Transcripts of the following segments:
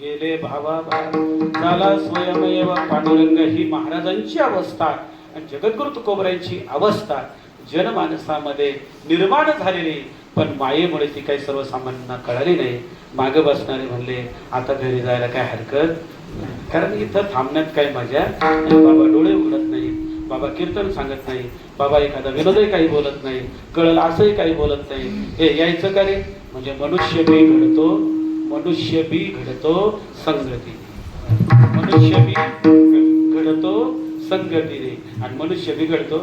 गेले भावा झाला स्वयमेव पांडुरंग ही महाराजांची अवस्था आणि जगद्गुरु तुकोबरायांची अवस्था जनमानसामध्ये निर्माण झालेली, पण मायेमुळे ती काही सर्वसामान्यांना कळाली नाही. मागे बसणारे म्हणले आता घरी जायला काय हरकत, कारण इथं थांबण्यात काय मजा. बाबा डोळे उघडत नाही, बाबा कीर्तन सांगत नाही, बाबा एखादा विनोदही काही बोलत नाही, कळल असंही काही बोलत नाही. हे यायचं का रे? म्हणजे मनुष्य बी घडतो, मनुष्य बी घडतो संगती, मनुष्य बी घडतो संगतीने आणि मनुष्य बी घडतो.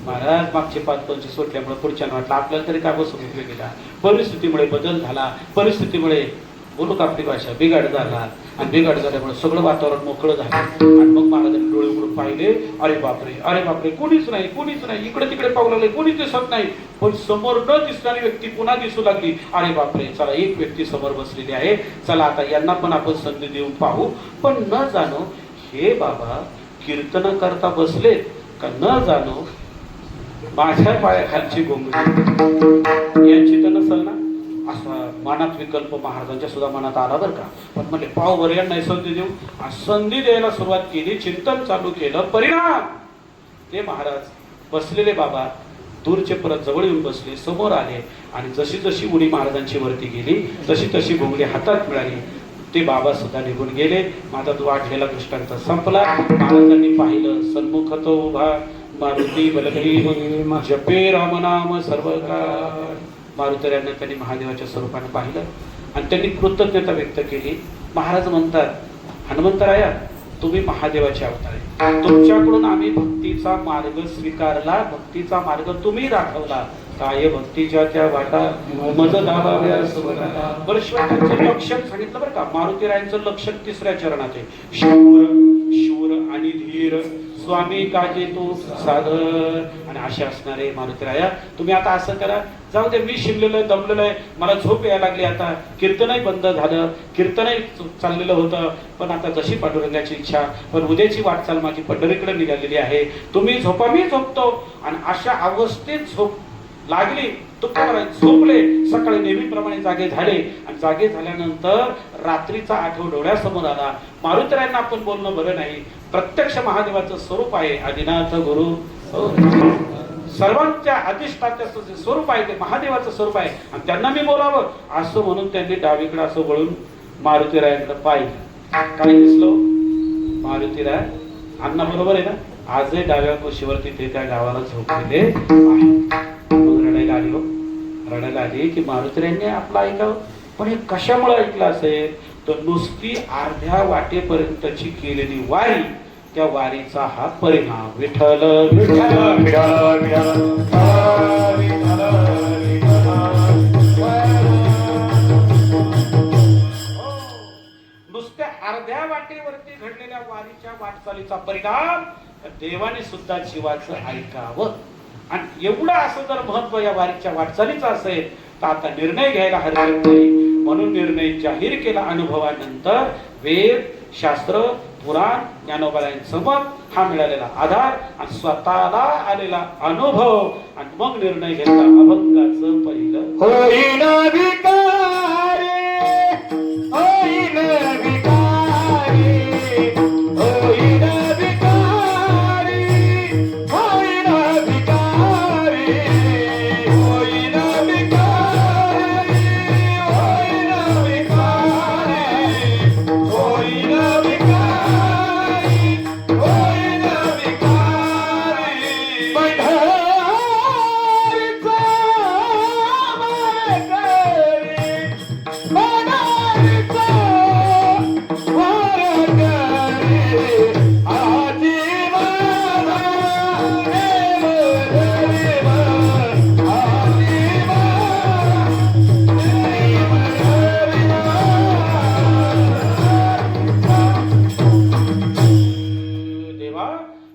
महाराज मागचे 5-5 सोडल्यामुळे पुढच्या वाटलं आपल्याला तरी काय बसून उपयोग केला. परिस्थितीमुळे बदल झाला, परिस्थितीमुळे बोलू का आपली भाषा बिघाड झाला आणि बिघाड झाल्यामुळे सगळं वातावरण मोकळं झालं. आणि मग महाराजांनी डोळे उघडून पाहिले, अरे बापरे अरे बापरे, कोणीच नाही कोणीच नाही, इकडे तिकडे पाहू लागले, कोणीच दिसत नाही. पण समोर न दिसणारी व्यक्ती पुन्हा दिसू लागली. अरे बापरे, चला एक व्यक्ती समोर बसलेली आहे, चला आता यांना पण आपण संधी देऊन पाहू. पण न जाणो हे बाबा कीर्तन करता बसले का न जाणो माझ्या पायाखालची घोंगडी यांची तर नसल ना, असा मनात विकल्प महाराजांच्या सुद्धा मनात आला बरं का. पण म्हणले पाव वर यांना संधी देऊ, संधी द्यायला सुरुवात केली, चिंतन चालू केलं. परिणाम ते महाराज बसलेले बाबा दूरचे परत जवळ येऊन बसले, समोर आले आणि जशी जशी उडी महाराजांची वरती गेली तशी तशी घोंगडी हातात मिळाली. ते बाबा सुद्धा निघून गेले. माझा तो वाढलेला दृष्टांत संपला. महाराजांनी पाहिलं सन्मुख तो उभा मारुती बलभीम जपे रामनाम सर्व काळ. मारुतऱ्यांना त्यांनी महादेवाच्या स्वरूपाने पाहिलं आणि त्यांनी कृतज्ञता व्यक्त केली. महाराज म्हणतात, हनुमंतराया तुम्ही महादेवाचे अवतार आहे, तुमच्याकडून आम्ही भक्तीचा मार्ग स्वीकारला, भक्तीचा मार्ग तुम्ही दाखवला. काय भक्तीच्या त्या वाटा मज दाबाव्या वर्षांचे लक्षण सांगितलं बरं का. मारुतीरायांचं लक्षण 3ऱ्या चरणात आहे. शूर शूर आणि धीर स्वामी काजे तू सादर. आणि असे असणारे मारुतीराया तुम्ही आता असं करा, जाऊ दे मी शिरलेलो आहे, दमलेलो आहे, मला झोप यायला लागली, आता कीर्तनही बंद झालं, कीर्तनही चाललेलं होतं, पण आता जशी पांडुरंगाची इच्छा, पण उद्याची वाटचाल माझी पंढरीकडे निघालेली आहे, तुम्ही झोपा मी झोपतो. आणि अशा अवस्थेत झोप लागली, झोपले, सकाळी नेहमीप्रमाणे जागे झाले. आणि जागे झाल्यानंतर रात्रीचा आठव डोळ्यासमोर आला. मारुतीरायांना आपण बोलणं बरं नाही, प्रत्यक्ष महादेवाचं स्वरूप आहे, आदिनाथ गुरु सर्वांच्या अधिष्ठात्याचं स्वरूप आहे, ते महादेवाचं स्वरूप आहे आणि त्यांना मी बोलावं असं म्हणून त्यांनी डावीकडे असं वळून मारुतीरायांकडे पाहिलं. काय दिसलो? मारुतीराय अण्णा बरोबर आहे ना, आजही डाव्या कुशीवर तिथे त्या गावाला झोपलेले आहे. रडायला आली, रडायला आली की मारुतीरायांनी आपलं ऐकावं. पण हे कशामुळे ऐकलं असेल तर नुसती अर्ध्या वाटेपर्यंतची केलेली वारी, त्या वारीचा हा परिणाम. विठ्ठल विठ्ठल विठ्ठल नुसत्या अर्ध्या वाटेवरती घडलेल्या वारीच्या वाटचालीचा परिणाम देवाने सुद्धा जीवाचं ऐकावं. आणि एवढं असं जर महत्व या वारीच्या वाटचालीचं असेल तर आता निर्णय घ्यायला हरकत नाही. म्हणून निर्णय जाहीर केला अनुभवानंतर. वेद शास्त्र पुराण ज्ञानोबारायांचं मत हा मिळालेला आधार आणि स्वतःला आलेला अनुभव आणि मग निर्णय घेतला अभंगाचं पहिलं. होईन विकारी होईन विकारी होईन विकारी होईन विकारी होईन विकारी होईन विकारी होईन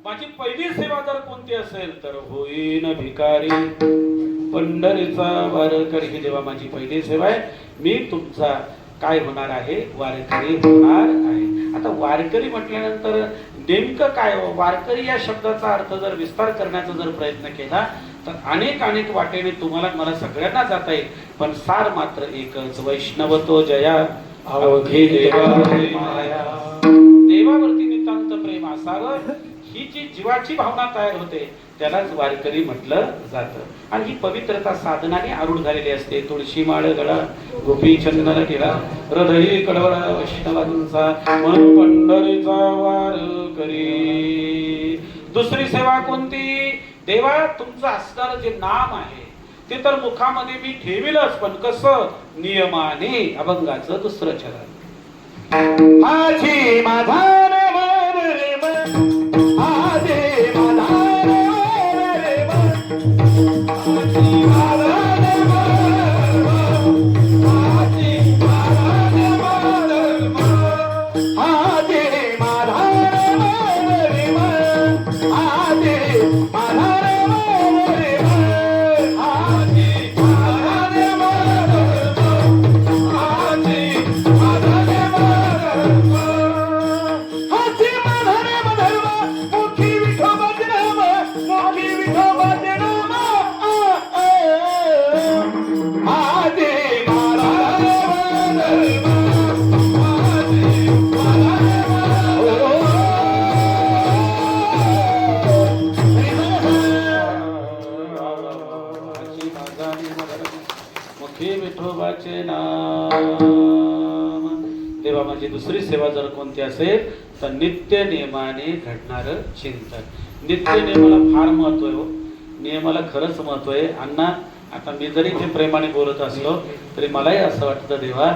माझी पहिली सेवा जर कोणती असेल तर होईन भिकारी पंढरीचा वारकरी. ही देवा माझी पहिली सेवा आहे. मी तुमचा काय होणार आहे? वारकरी होणार आहे. आता वारकरी म्हटल्यानंतर नेमकं काय हो? वारकरी या शब्दाचा अर्थ जर विस्तार करण्याचा जर प्रयत्न केला तर अनेक वाटेने तुम्हाला मला सगळ्यांना जाता येईल, पण सार मात्र एकच. वैष्णवतो जया अवघे देवा माया. देवावरती नितांत प्रेम असावं, ही जी जीवाची भावना तयार होते त्यालाच वारकरी म्हटलं जातं. आणि ही पवित्रता साधनाने आरूढ झालेली असते. तुळशी माळ गळा, गोपी चंदन टिळा, हृदयी कडवळा वैष्णवांचा, मन पंढरीचा वारकरी. दुसरी सेवा कोणती? देवा तुमचं असणारं जे नाम आहे ते तर मुखामध्ये मी ठेवीलच, पण कसं? नियमाने. अभंगाचं दुसरं चरण. माझी माझा मन रे मन, आजे माझा रे मन, माझी माझा रे मन, माझी माझा रे मन, आजे माझा रे मन रे मन, आजे माझा रे मन रे मन, आजे माझा रे मन रे मन, आजे माझा रे मन. हाती माधारे मधर्म, मुखी विठोबाचे नाम, मुखी विठोबाचे नाम. आजे माधारे मधर्म, आजे माधारे मुखी विठोबाचे नाम. देवा माझी दुसरी सेवा जर कोणती असेल तर नित्य नियमाने घडणारं चिंतन. नित्य नियमाला फार महत्व आहे हो. नियमाला खरंच महत्व आहे. अण्णा आता मी जरी ते प्रेमाने बोलत असलो तरी मलाही असं वाटतं देवा,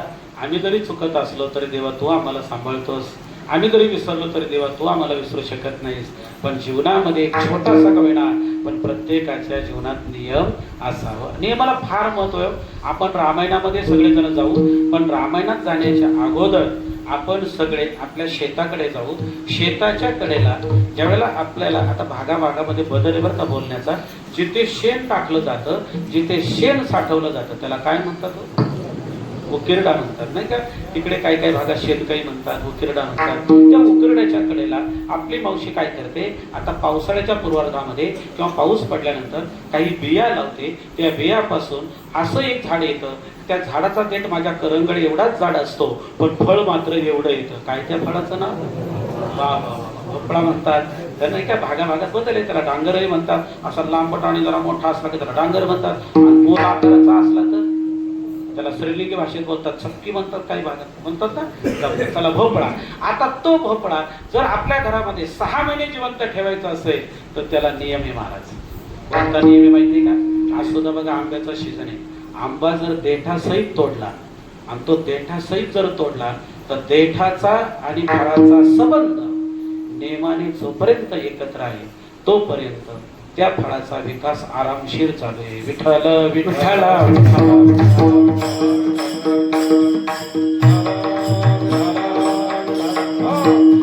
आम्ही जरी चुकत असलो तरी देवा तू आम्हाला सांभाळतोस. आम्ही जरी विसरलो तरी देवा तू आम्हाला विसरू शकत नाहीस. पण जीवनामध्ये एक छोटासा का होईना पण प्रत्येकाच्या जीवनात नियम असावं. नियमाला फार महत्व आहे. आपण रामायणामध्ये सगळेजण जाऊ, पण रामायणात जाण्याच्या अगोदर आपण सगळे आपल्या शेताकडे जाऊ. शेताच्या कडेला ज्या वेळेला आपल्याला आता भागाभागामध्ये बदल आहे बरं का बोलण्याचा. जिथे शेण टाकलं जातं, जिथे शेण साठवलं जातं त्याला काय म्हणतात? उकिरडा म्हणतात नाही का. तिकडे काही भागात शेतकरी म्हणतात, उकिरडा म्हणतात. त्या उकिरड्याच्या कडेला आपली मावशी काय करते, आता पावसाळ्याच्या पूर्वार्धामध्ये किंवा पाऊस पडल्यानंतर काही बिया लावते. त्या बियापासून असं एक झाड येतं. त्या झाडाचा देठ माझ्या करंगडी एवढाच झाड असतो, पण फळ मात्र एवढं येतं. काय त्या फळाचं नाव? भोपळा म्हणतात. तर नाही का भागाभागात बदल आहे. त्याला डांगरही म्हणतात. असा लांबट आणि जरा मोठा असला की त्याला डांगर म्हणतात. आणि मोल आकाराचा असला तर त्याला श्रीलिंगी भाषेत बोलतात, चक्की म्हणतात, काही भागात म्हणतात ना. त्याला भोपळा. आता तो भोपळा जर आपल्या घरामध्ये 6 महिने जिवंत ठेवायचा असेल तर त्याला नियम आहे महाराज. कोणता नियम आहे माहिती का? आज सुद्धा बघा आंब्याचा सीझन आहे. आंबा जर देठासहित तोडला आणि तो देठासहित जर तोडला तर देठाचा आणि फळाचा संबंध नियमाने जोपर्यंत एकत्र आहे तोपर्यंत त्या फळाचा विकास आरामशीर चालू आहे. विठ्ठल विठ्ठल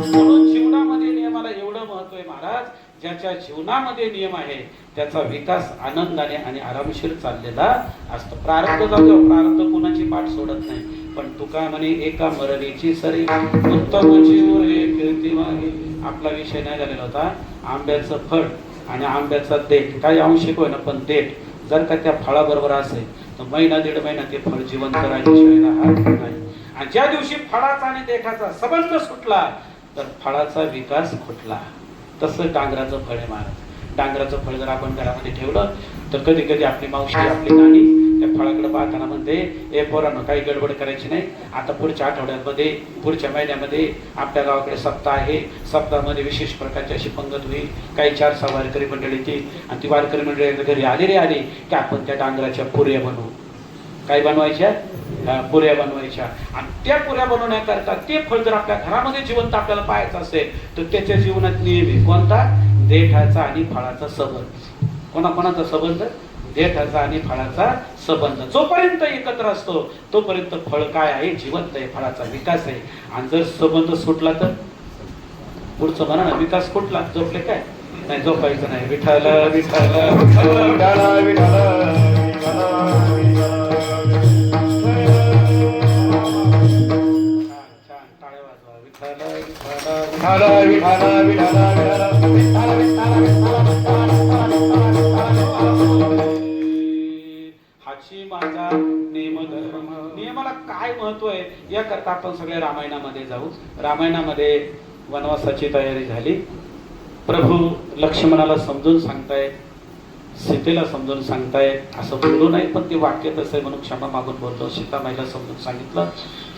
म्हणून जीवनामध्ये नियमाला एवढं महत्व आहे महाराज. ज्याच्या जीवनामध्ये नियम आहे त्याचा विकास आनंदाने आणि आरामशीर चाललेला असतो. प्रारब्ध जाऊ द्या, प्रारब्ध कुणाची पाठ सोडत नाही. पण तुका म्हणे एका मरणीची सरी उत्तम जीवरे फिरती मागे. आपला विषय नाही झालेला होता आंब्याचं फळ आणि आंब्याचा देठ. काही अंशिक होय ना, पण देठ जर का त्या फळाबरोबर असेल तर महिना 1.5 महिना ते फळ जिवंत राहिल्याशिवाय राहत नाही. आणि ज्या दिवशी फळाचा आणि देठाचा संबंध सुटला तर फळाचा विकास खुटला. तसं डांगराचं फळ आहे महाराज. डांगराचं फळ जर आपण घरामध्ये ठेवलं तर कधी कधी आपली मावशी आपली नानी त्या फळाकडे पाहताना म्हणते, ए पोरांनो काही गडबड करायची नाही. आता पुढच्या आठवड्यामध्ये पुढच्या महिन्यामध्ये आपल्या गावाकडे सप्ताह आहे. सप्ताहामध्ये विशेष प्रकारची अशी पंगत होईल. काही 4-6 वारकरी मंडळी येतील आणि ती वारकरी मंडळी घरी आले की आपण त्या डांगराच्या पुऱ्या बनवू. काय बनवायच्या? पुऱ्या बनवायच्या. आणि त्या पुऱ्या बनवण्याकरता ते फळ जर आपल्या घरामध्ये जिवंत आपल्याला पाहायचं असेल तर त्याच्या जीवनात नियम आहे. कोणता? देठाचा आणि फळाचा संबंध. कोणाकोणाचा संबंध? देठाचा आणि फळाचा संबंध. जोपर्यंत एकत्र असतो तोपर्यंत फळ काय आहे? जिवंत आहे, फळाचा विकास आहे. आणि जर संबंध सुटला तर पुढचं म्हणा ना, विकास कुठला? झोपले काय? नाही, झोपायचं नाही. विठ्ठल विठ्ठल विठ्ठल. विठ्ठल छान छान, टाळ्या वाजवा. विठ्ठल विठ्ठल विठ्ठल विठ्ठल हाची माझा नियमधर्म. नियमाला काय महत्व आहे याकरता आपण सगळे रामायणामध्ये जाऊ. रामायणामध्ये वनवासाची तयारी झाली. प्रभू लक्ष्मणाला समजून सांगतायत, सीतेला समजून सांगतायत. असं बोललो नाही, पण ते वाक्य तसं आहे म्हणून क्षमा मागून बोलतो. सीतामाईला समजून सांगितलं,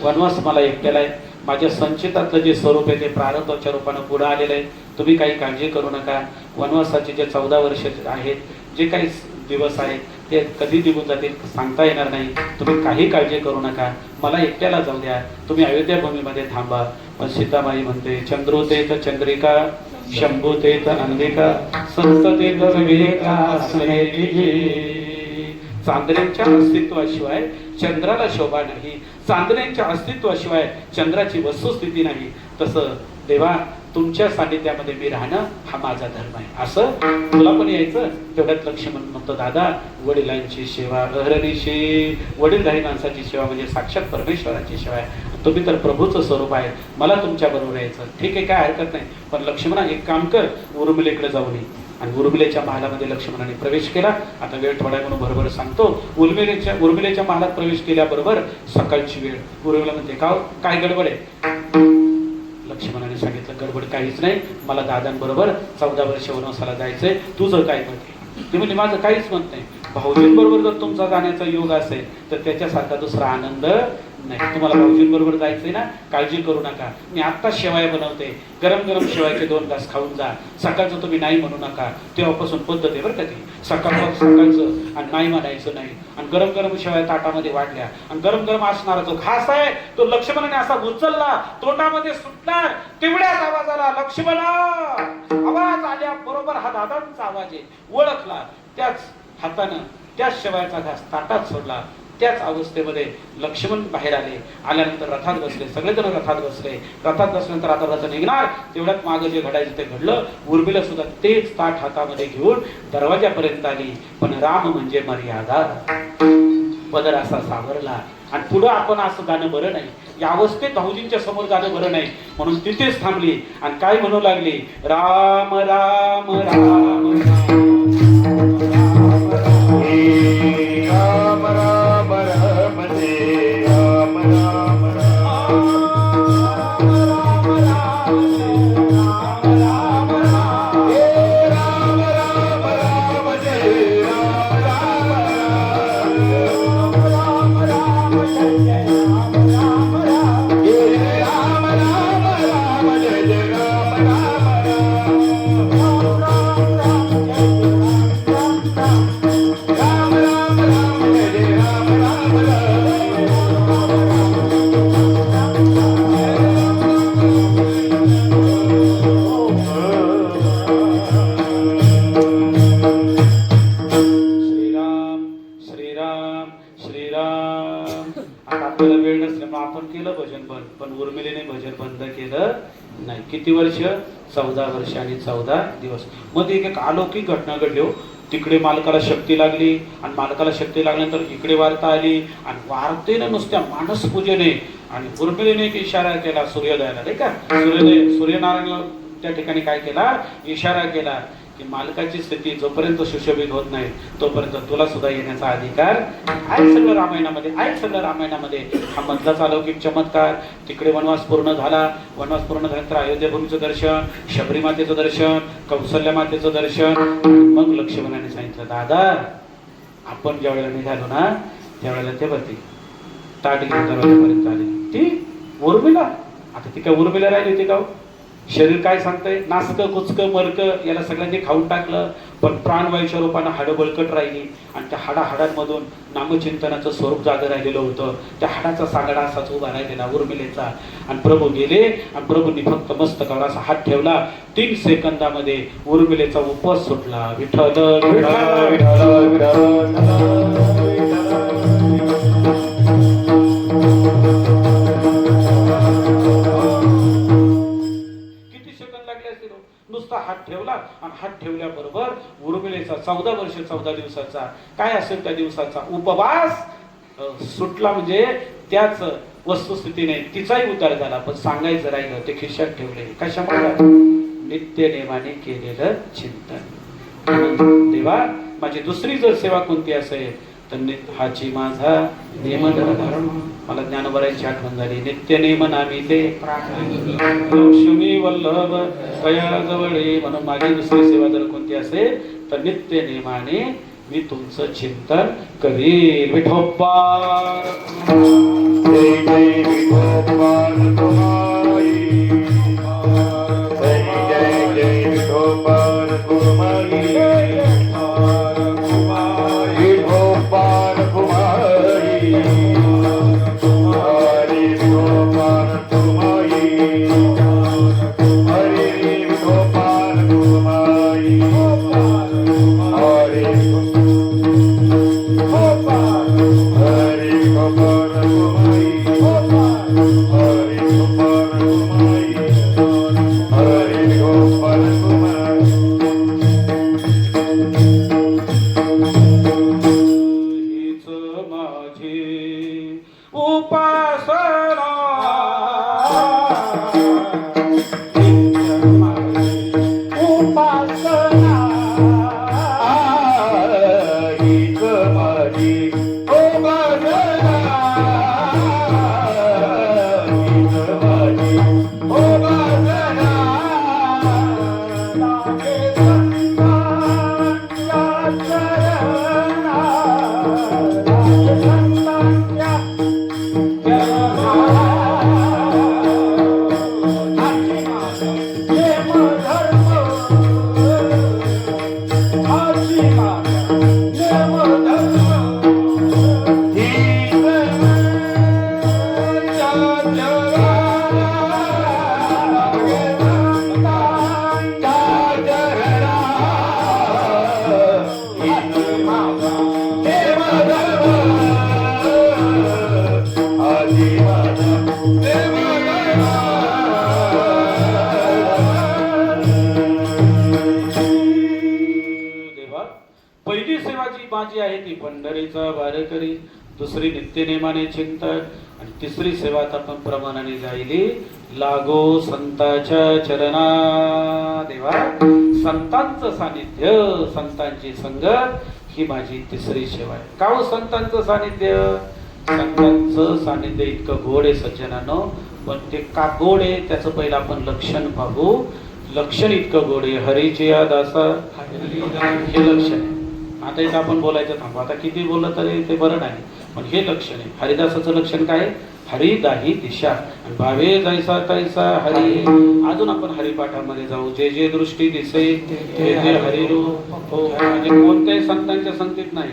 वनवास मला एकट्याला आहे. माझ्या संचितातलं जे स्वरूप आहे ते प्रारब्धाच्या रूपानं पुढे आलेलं आहे. तुम्ही काही काळजी करू नका. वनवासाचे जे 14 वर्ष आहेत, जे काही दिवस आहेत ते कधी निघून जातील सांगता येणार नाही. तुम्ही काही काळजी करू नका, मला एकट्याला जाऊ द्या. तुम्ही अयोध्या भूमीमध्ये थांबा. पण सीतामाई म्हणते, चंद्रोतेत चंद्रिका, शंभूतेत अंबिका, संततेत विवेका स्नेही. चांदण्यांच्या अस्तित्वाशिवाय चंद्राला शोभा नाही. चांदण्यांच्या अस्तित्वाशिवाय चंद्राची वस्तुस्थिती नाही. तसं देवा, तुमच्या सानिध्यामध्ये मी राहणं हा माझा धर्म आहे. असं तुला पण यायचं. तेवढ्यात लक्ष्मण म्हणतो, दादा, वडिलांची सेवा अहर्निशी. वडीलधारी माणसाची सेवा म्हणजे साक्षात परमेश्वराची सेवा आहे. तुम्ही तर प्रभूचं स्वरूप आहे, मला तुमच्या बरोबर यायचं. ठीक आहे, काय हरकत नाही. पण लक्ष्मणा, एक काम कर, उर्मिलेकडे जाऊन ये. आणि उर्मिलेच्या महालामध्ये लक्ष्मणाने प्रवेश केला. आता वेळ थोडा म्हणून बरोबर सांगतो. उर्मिलेच्या महालात प्रवेश केल्याबरोबर सकाळची वेळ. उर्मिला म्हणते, काय गडबड आहे? लक्ष्मणाने सांगितलं, गडबड काहीच नाही. मला दादांबरोबर 14 वर्ष वनवासाला जायचंय. तुझं काय मत आहे? ते म्हणजे माझं काहीच मत नाही. भाऊजींबरोबर जर तुमचा जाण्याचा योग असेल तर त्याच्यासारखा दुसरा आनंद नाही. तुम्हाला भाऊजींबरोबर जायचंय ना, काळजी करू नका. मी आत्ता शेवाय बनवते, गरम गरम शेवायचे 2 घास खाऊन जा. सकाळचं तुम्ही नाही म्हणू नका. तेव्हापासून पद्धत आहे बरं का ती. सकाळचं आणि नाही म्हणायचं नाही. आणि गरम गरम शेवाय ताटामध्ये वाढल्या आणि गरम गरम असणारा जो घास आहे तो लक्ष्मणाने असा उचलला, तोंडामध्ये सुटणार. तेवढ्याच आवाजाला लक्ष्मणा, आवाज आल्या बरोबर हा दादांचा आवाज आहे. ओळखला. त्याच हातानं त्याच शेवायचा घास ताटात सोडला. त्याच अवस्थेमध्ये लक्ष्मण बाहेर आले. आल्यानंतर रथात बसले. सगळेजण रथात बसले. रथात बसल्यानंतर आता रथ निघणार. तेवढ्यात मागं जे घडायचं ते घडलं. उर्मिला सुद्धा तेच ताट हातामध्ये घेऊन दरवाजापर्यंत आली. पण राम म्हणजे मर्यादा. पदर असा सावरला. आणि पुढं आपण असं गाणं बरं नाही. या अवस्थेत भाऊजींच्या समोर गाणं बरं नाही म्हणून तिथेच थांबली. आणि काय म्हणू लागली? राम राम राम राम राम राम जय राम राम राम राम राम हे राम राम राम जय राम राम राम जय राम राम राम हे राम राम राम जय राम पण उर्मिलेने भजन बंद केलं नाही. किती वर्ष? 14 वर्ष आणि 14 दिवस. मध्ये एक अलौकिक घटना घडली हो. तिकडे मालकाला शक्ती लागली आणि मालकाला शक्ती लागल्यानंतर इकडे वार्ता आली आणि वार्तेनं नुसत्या मानसपूजेने आणि उर्मिलेने एक इशारा केला सूर्योदयाला, नाही का? सूर्यनारायण त्या ठिकाणी काय केला? इशारा केला की मालकाची स्थिती जोपर्यंत सुशोभित होत नाही तोपर्यंत तुला सुद्धा येण्याचा अधिकार आहे. सगळं रामायणामध्ये आहे. सगळं रामायणामध्ये हा मधलाच अलौकिक चमत्कार. तिकडे वनवास पूर्ण झाला. वनवास पूर्ण झाल्यानंतर अयोध्या भूमीचं दर्शन, शबरी मातेचं दर्शन, कौसल्या मातेचं दर्शन. मग लक्ष्मणाने सांगितलं, दादा, आपण ज्या वेळेला निघालो ना त्यावेळेला ते बघते ताट घेऊन दरवाजापर्यंत आली ती उर्मिला. आता ती काय उर्मिला राहिली होती का? शरीर काय सांगतंय? नासकं कुचकं मरकं याला सगळ्यांनी खाऊन टाकलं. पण प्राणवायूच्या रूपानं हाडं बळकट राहिली आणि त्या हाडाहाडांमधून नामचिंतनाचं स्वरूप जागं राहिलेलं होतं. त्या हाडाचा सांगडा असाच उभा राहिलेला उर्मिलेचा. आणि प्रभू गेले आणि प्रभूंनी फक्त मस्तकावर असा हात ठेवला. 3 सेकंदामध्ये उर्मिलेचा उपवास सुटला. विठ्ठल विठ्ठल विठ्ठल विठ्ठल. हात ठेवला आणि हात ठेवल्याबरोबर उर्मिलेचा 14 वर्ष 14 दिवसाचा काय असेल त्या दिवसाचा उपवास सुटला. म्हणजे त्याच वस्तुस्थितीने तिचाही उद्धार झाला. पण सांगायचं राहिलं ते खिशात ठेवले. कशामुळे? नित्य नेमाने केलेलं चिंतन. देवा माझी दुसरी जर सेवा कोणती असेल तर हाची माझा नेमधर्म. मला ज्ञानोबरांची आठवण झाली. नित्य नेम नामी ते लक्ष्मी वल्लभ कया जवळे. म्हणून माझी दुसरी सेवा जर कोणती असेल तर नित्य नेमाने मी तुमचं चिंतन करील. विठोबा जय जय विठोबा तुम्हारी, जय जय विठोबा तुम्हारी, विठोबा तुम्हारी, हरी विठोबा तुम्हारी, हरी विठोबा तुम्हारी, हरी हीच माझी उपासना, उपासना, हीच माझी उपासना, हीच माझी उपासना. लागे संतांच्या चरणा, लागे संतांच्या पहिली सेवा जी माझी आहे ती पंढरीचा वारकरी, दुसरी नित्यनेमाने चिंतन आणि तिसरी सेवा आपण प्रमाणाने जायली लागो संताच्या चरणा. देवा संतांचं सानिध्य, संतांची संगत ही माझी तिसरी सेवा आहे. का हो संतांचं सानिध्य? संतांचं सानिध्य इतकं गोड आहे सज्जनानो. पण ते का गोड आहे त्याचं पहिलं आपण लक्षण पाहू. लक्षण इतकं गोड आहे. हरीची या दासा हे लक्षण आहे. आता इथं आपण बोलायचं थांबू. आता किती बोललं तरी ते बरं नाही. पण हे लक्षण आहे. हरिदासाचं लक्षण काय? हरी दाही दिशा आणि भावे जैसा तैसा हरी. अजून आपण हरिपाठामध्ये जाऊ. जे जे दृष्टी दिसे ते जे हरिरूप. हो म्हणजे कोणत्याही संतांच्या संगतीत नाही.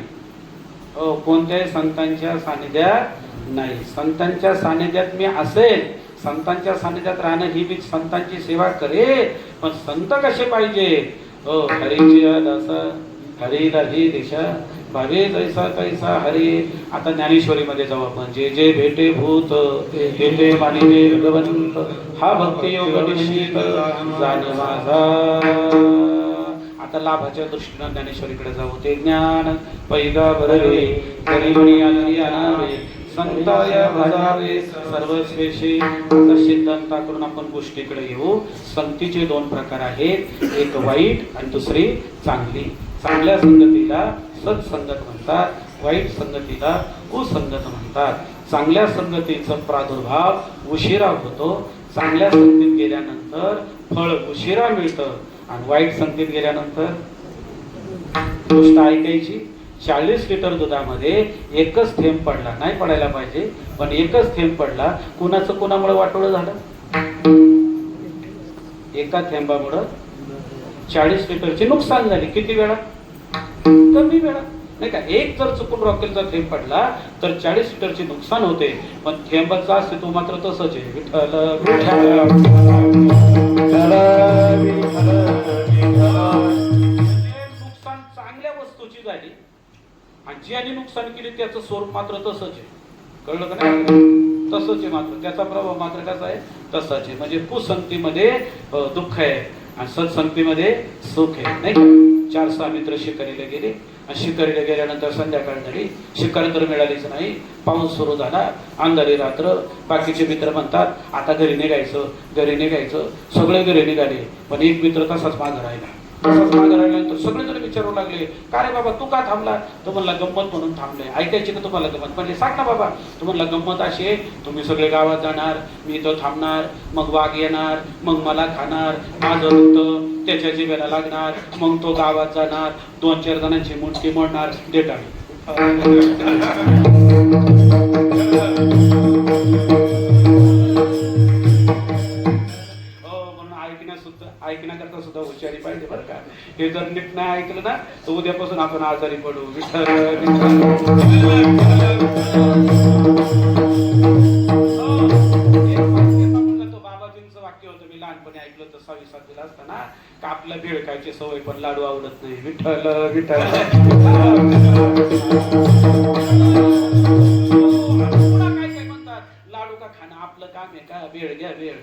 हो कोणत्याही संतांच्या सानिध्यात नाही. संतांच्या सानिध्यात मी असेल, संतांच्या सानिध्यात राहणं ही मी संतांची सेवा करे. पण संत कसे पाहिजे? हो हरीची दासा हरी दाही दिशा भावे जैसा तैसा हरी. आता ज्ञानेश्वरीमध्ये जाऊ आपण. जे जे भेटे भूत ते ते मानिले भगवंत, हा भक्ती योग निश्चित जाण माझा. आता लाभाच्या दृष्टीनं ज्ञानेश्वरीकडे जाऊ. ते ज्ञान पैगा भरवे गरीबणी आली आणावे, संताया भजावे सर्वस्वेशी. आता सिद्धांताकडून आपण गोष्टीकडे येऊ. संगतीचे दोन प्रकार आहेत. एक वाईट आणि दुसरी चांगली. चांगल्या संगतीला सत्संगत म्हणतात, वाईट संगतीला कुसंगत म्हणतात. चांगल्या संगतीचा प्रादुर्भाव उशिरा होतो. चांगल्या संगतीत गेल्यानंतर फळ उशिरा मिळतं आणि वाईट संगतीत गेल्यानंतर गोष्ट ऐकायची. 40 लिटर दुधामध्ये एकच थेंब पडला, नाही पडायला पाहिजे पण एकच थेंब पडला. कुणाचं कुणामुळे वाटोळं झालं? एका थेंबामुळं 40 लिटरचे नुकसान झाले. किती वेळा? कमी वेळा नाही का. एक जर चुकून रॉकेलचा थेंब पडला तर 40 लिटरचे नुकसान होते. पण थेंबाचा अस्तित्व मात्र तसंच आहे. नुकसान चांगल्या वस्तूची झाली आणि ज्याने नुकसान केली त्याचं स्वरूप मात्र तसंच आहे. कळलं का नाही? तसंच आहे. मात्र त्याचा प्रभाव मात्र कसा आहे? तसाच आहे. म्हणजे कुसंगतीमध्ये दुःख आहे आणि सत्संगतीमध्ये सुख आहे, नाही का? 4-6 मित्र शिकारीला गेले आणि शिकारीला गेल्यानंतर संध्याकाळ झाली, शिकार तर मिळालीच नाही, पाऊस सुरू झाला, अंधारी रात्र. बाकीचे मित्र म्हणतात आता घरी निघायचं, घरी निघायचं. सगळे घरी निघाले, पण एक मित्र तसाच मागं राहिला. तसाच मागं राहिल्यानंतर सगळेजण विचारू लागले, का रे बाबा तू का थांबला? तो म्हणला गंमत म्हणून थांबले. ऐकायची का तुम्हाला गंमत? म्हणजे सांग ना बाबा. तो म्हणला गंमत अशी आहे, तुम्ही सगळे गावात जाणार, मी इथं थांबणार, मग वाघ येणार, मग मला खाणार, माझं रक्त त्याच्या जिभेला लागणार, मग तो गावात जाणार, 2-4 जणांची मुंडकी मोडणार, देटाळी. ऐकण्याकरता सुद्धा हुशारी पाहिजे बरं का. हे जर नीट नाही ऐकलं ना तर उद्यापासून आपण आजारी पडू. विठ्ठल बाबाजींचं वाक्य होतं, मी लहानपणी ऐकलं तर 6वी-7वीला असताना, का आपल्या भेळ खायची सवय पण लाडू आवडत नाही. विठ्ठल विठ्ठल. काय म्हणतात, लाडू का खाणं आपलं काम आहे का? भेळ घ्या भेळ.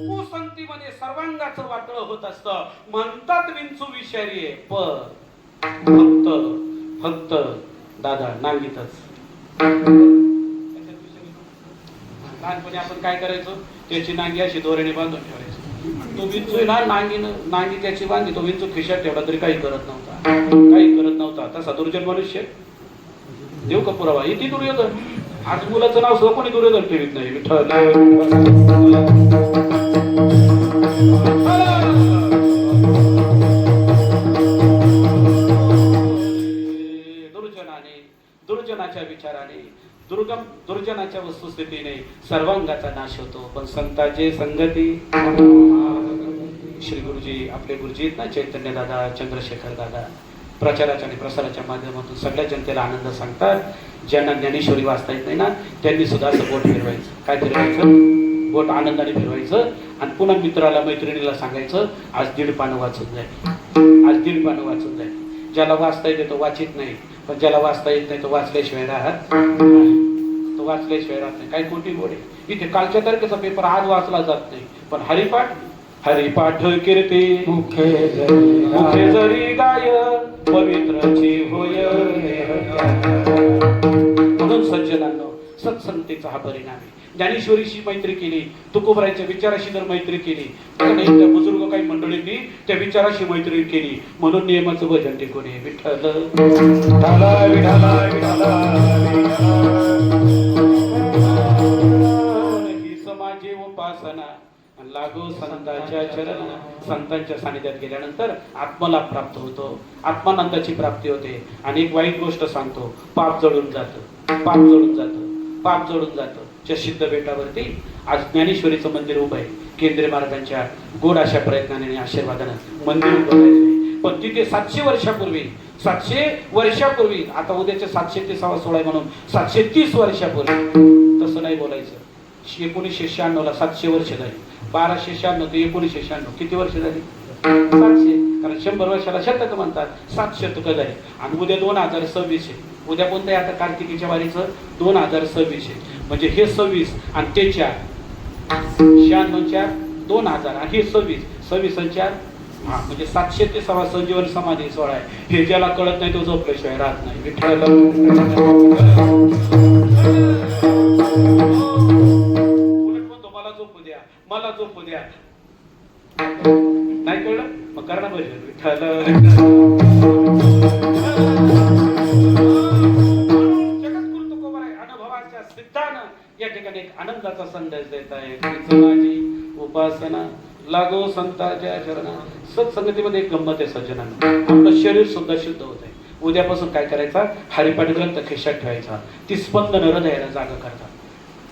कुसंगतीमध्ये सर्वांगाचं वाटळ होत असतं. म्हणतात विंचू विषारी आहे, पण फक्त दादा नांगीतच. लहानपणी आपण काय करायचो, त्याची नांगी अशी दोऱ्याने बांधून ठेवायचो. तो विंचू ना नांगी त्याची बांधली, तो विंचू खिशात ठेवला तरी काही करत नव्हता. तसा दुर्जन मनुष्य देव का पुरावा. इथे दुर्योधन. आज मुलाचं नाव सुद्धा कोणी दुर्योधन ठेवीत नाही. विठ्ठल दुर्जनाच्या विचाराने, दुर्जनाच्या वस्तुस्थितीने सर्वांगाचा नाश होतो. पण संतांची संगती. श्री गुरुजी, आपले गुरुजी आहेत ना, चैतन्य दादा, चंद्रशेखर दादा, प्रचाराच्या आणि प्रसाराच्या माध्यमातून सगळ्या जनतेला आनंद सांगतात. ज्यांना ज्ञानेश्वरी वाचता येत नाही ना, त्यांनी सुद्धा असं बोट फिरवायचं. काय फिरवायचं? बोट आनंदाने फिरवायचं आणि पुन्हा मित्राला मैत्रिणीला सांगायचं, आज 1.5 पानं वाचून जाईल, आज 1.5 पानं वाचून जाईल. ज्याला वाचता येते तो वाचित नाही, पण ज्याला वाचता येत नाही तो वाचल्याशिवाय राहत, तो वाचल्याशिवाय राहत नाही. काही कोटी गोडे. इथे कालच्या तारखेचा पेपर आज वाचला जात नाही, पण हरिपाठ कीर्ती मुखे जरी गाय पवित्रची होय. म्हणून सज्जनांनो, सत्संगतीचा हा परिणाम आहे. ज्ञानेश्वरीशी मैत्री केली, तुकोबरायच्या विचाराशी जर मैत्री केली, त्या बुजुर्ग काही मंडळींनी त्या विचाराशी मैत्री केली, म्हणून नियमाचं भजन टिकून आहे. विठ्ठल ही समाजी उपासना लागो संतांच्या चरण. संतांच्या सानिध्यात गेल्यानंतर आत्मलाभ प्राप्त होतो, आत्मानंदाची प्राप्ती होते. आणि एक वाईट गोष्ट सांगतो, पाप जळून जातं. त्या सिद्ध बेटावरती आज ज्ञानेश्वरीचं मंदिर उभं आहे. केंद्रीय महाराजांच्या गोड अशा प्रयत्नाने आणि आशीर्वादानं मंदिर उभं राहिलंय. पण तिथे 700 वर्षापूर्वी, आता उद्याच्या 730 म्हणून 730 वर्षापूर्वी, तसं नाही बोलायचं. 1996 ला 700 वर्ष झाली. 1296 ते 1996 किती वर्ष झाली? 700. कारण 100 वर्षाला शतक म्हणतात, 7 शतकं झाली. आणि उद्या 2026 आहे. उद्या कोणतं आहे? आता कार्तिकीच्या वारीचं 2026 आहे. म्हणजे हे 26 आणि ते 4, 96 2000 आणि हे 26 आणि 4, म्हणजे 730 संजीवन समाधी सोहळा आहे. हे ज्याला कळत नाही तो झोपल्याशिवाय राहत नाही. विठ्ठल उलट म्हणतो, मला झोपू द्या. नाही कळलं मग करा ना भजन. विठ्ठल जगद्गुरु तुकोबराय अनुभवाच्या सिद्धानं या ठिकाणी एक आनंदाचा संदेश देत आहे. माझी उपासना लागो संतांच्या चरणा. सत्संगतीमध्ये एक गंमत आहे सज्जनांना, आपलं शरीर सुद्धा शुद्ध होत आहे. उद्यापासून काय करायचा? हरिपाठ ग्रंथ खिशात ठेवायचा. ती स्पंदन हृदयाला जागा करतात.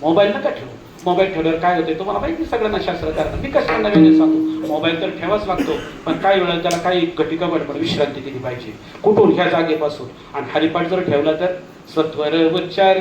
मोबाईल नका ठेवू. मोबाईल ठेवल्यावर काय होते तुम्हाला माहिती, सगळ्यांना शास्त्र करतात. मी कशाला नव्याने सांगतो, मोबाईल तर ठेवाच लागतो, पण काही वेळा त्याला काही घटिका बडबड विश्रांती दिली पाहिजे. कुठून? ह्या जागेपासून. आणि हरिपाठ जर ठेवला तर सत्वर उच्चार,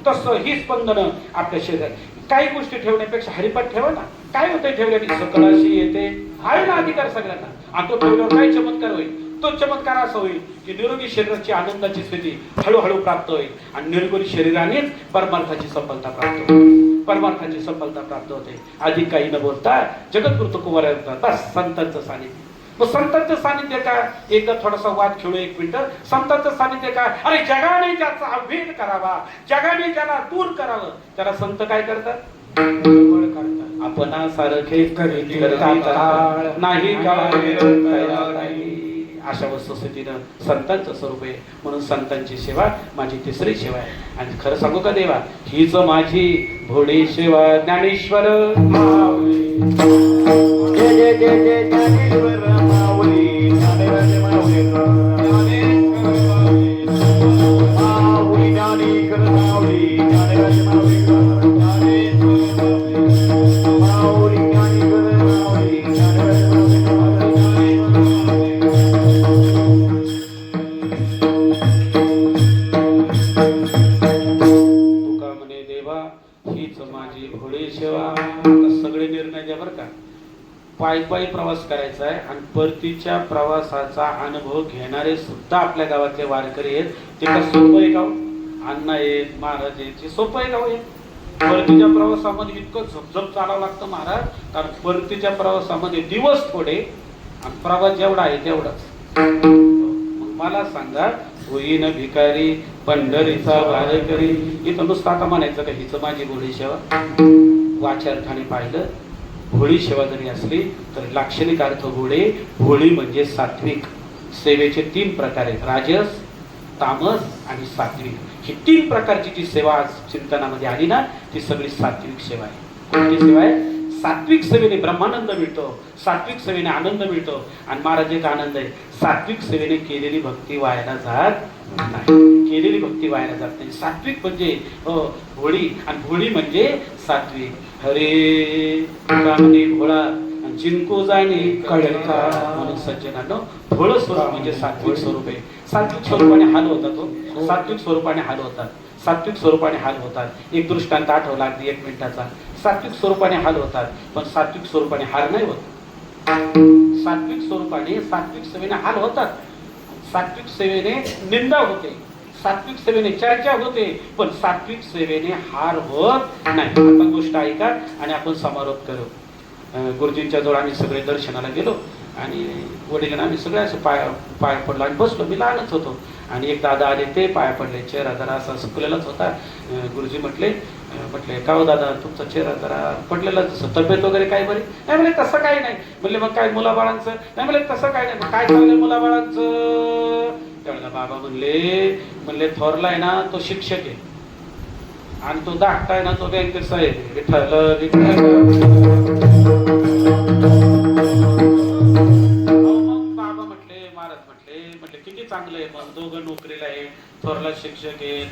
तसं ही स्पंदन आपल्या शरीरात. काही गोष्टी ठेवण्यापेक्षा हरिपाठ ठेवा ना. काय होतंय ठेवल्याने? सकळाशी येते आहे ना अधिकार सगळ्यांना. आणि तो ठेवल्यावर काय चमत्कार होईल? तो चमत्कार असा होईल की निरोगी शरीराची आनंदाची स्थिती हळूहळू प्राप्त होईल आणि निरोगी शरीरानेच परमार्थाची सफलता प्राप्त होईल. परमार्थाची सफलता प्राप्त होते. अधिक काही न बोलता जगद्गुरु तुकोबराय म्हणतात, बस संतांचं सानिध्य. मग संतांचं सानिध्य काय? एकदा थोडासा वाद खेळू 1 मिनिट. संतांचं सानिध्य काय? अरे जगाने ज्याचा अभेद करावा, जगाने ज्याला दूर करावं, त्याला संत काय करतात? जवळ करतात. आपणा सारखे करतात नाही काय. अशा वस्तुस्थितीनं संतांचं स्वरूप आहे. म्हणून संतांची सेवा माझी तिसरी सेवा आहे. आणि खरं सांगू का देवा, हीच माझी भोळी सेवा. ज्ञानेश्वर माऊली जय जय जय जय ज्ञानेश्वर माऊली, ज्ञानेश्वर माऊली, माऊली ज्ञानेश्वर माऊली, ज्ञानेश्वर माऊली, माऊली ज्ञानेश्वर माऊली, ज्ञानेश्वर तुका म्हणे देवा हीच माझी भोळी सेवा. आता सगळे निर्णय द्या बरं का. पायी पायी प्रवास करायचा आहे आणि परतीच्या प्रवासाचा अनुभव घेणारे सुद्धा आपल्या गावातले वारकरी आहेत. ते का सोपं आहे गाव? अण्णा आहेत, महाराज आहेत, सोपं आहे गाव आहे. परतीच्या प्रवासामध्ये इतकं झपझप चालावं लागतं महाराज. कारण परतीच्या प्रवासामध्ये दिवस थोडे आणि प्रवास जेवढा आहे तेवढाच. मग मला सांगा, होईन भिकारी पंढरीचा वारकरी, इथं नुसतं आता म्हणायचं का हीच माझी भोळी सेवा? वाच्यार्थाने पाहिलं, भोळी सेवा जरी असली तर लाक्षणिक अर्थ भोळे. भोळी म्हणजे सात्विक. सेवेचे 3 प्रकार आहेत, राजस, तामस आणि सात्विक. ही 3 प्रकारची जी सेवा आज चिंतनामध्ये आली ना, ती सगळी सात्विक सेवा आहे. कोणती सेवा आहे? सात्विक सेवेने ब्रह्मानंद मिळतो, सात्विक सेवेने आनंद मिळतो. आणि महाराज एक आनंद आहे, सात्विक सेवेने केलेली भक्ती वायाला जात नाही. केलेली भक्ती वायाला जात नाही. सात्विक म्हणजे भोळी आणि भोळी म्हणजे सात्विक. हरे तुकामणी भोळा आणि जिनको जाणे कळका. म्हणून सज्जनांनो, भोळ स्वरूप म्हणजे सात्विक स्वरूप आहे. सात्विक स्वरूपाने हाल होतात हो. सात्विक स्वरूपाने हाल होतात. सात्विक स्वरूपाने हाल होतात. एक दृष्टांत आठवला अगदी 1 मिनिटाचा. सात्विक स्वरूपाने हाल होतात, पण सात्विक स्वरूपाने हार नाही होत. सात्विक स्वरूपाने सात्विक सेवेने हाल होतात. सात्विक सेवेने निंदा होते, सात्विक सेवेने चर्चा होते, पण सात्विक सेवेने हार होत नाही. आता गोष्ट ऐका आणि आपण समारोप करू. गुरुजींच्या जवळ आम्ही सगळे दर्शनाला गेलो आणि वडील आम्ही सगळे असं पाया पडलो आणि बसलो. मी लहानच होतो आणि एक दादा आले, ते पाया पडले. चेहरा जरा असा सुकलेलाच होता. गुरुजी म्हटले का हो दादा, तुमचा चेहरा जरा पडलेला दिसतो, तब्येत वगैरे काय बरी? नाही म्हणले तसं काही नाही. म्हणले मग काय मुलाबाळांचं? नाही म्हणले तसं काय नाही. मग काय चाललंय मुलाबाळांचं? त्यावेळेला बाबा म्हणले थोरला आहे ना तो शिक्षक आहे आणि तो धाकटा आहे ना तो बँकेत साहेब आहे. बाबा म्हटले, महाराज म्हटले किती चांगलं आहे. मग दोघं नोकरीला आहे, थोरला शिक्षक आहे,